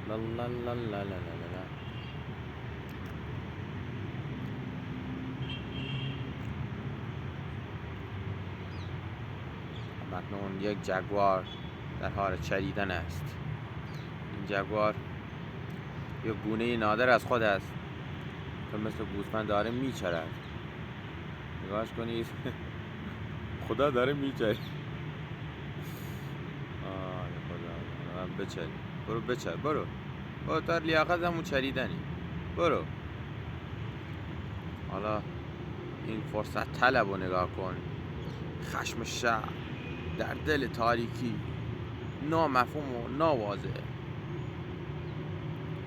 لا لا لا لا لا لا لا. مکنون یک جگوار در حال چریدن است. این جگوار یک گونه نادر از خود است که مثل گوسفند داره میچرد. نگاهش کنید. خدا داره میچره. خدا بچر. برو بچر. برو تا لیاقت همون چریدنی. برو. حالا این فرصت طلب رو نگاه کن. خشم شهر در دل تاریکی، نامفهوم و ناواضح.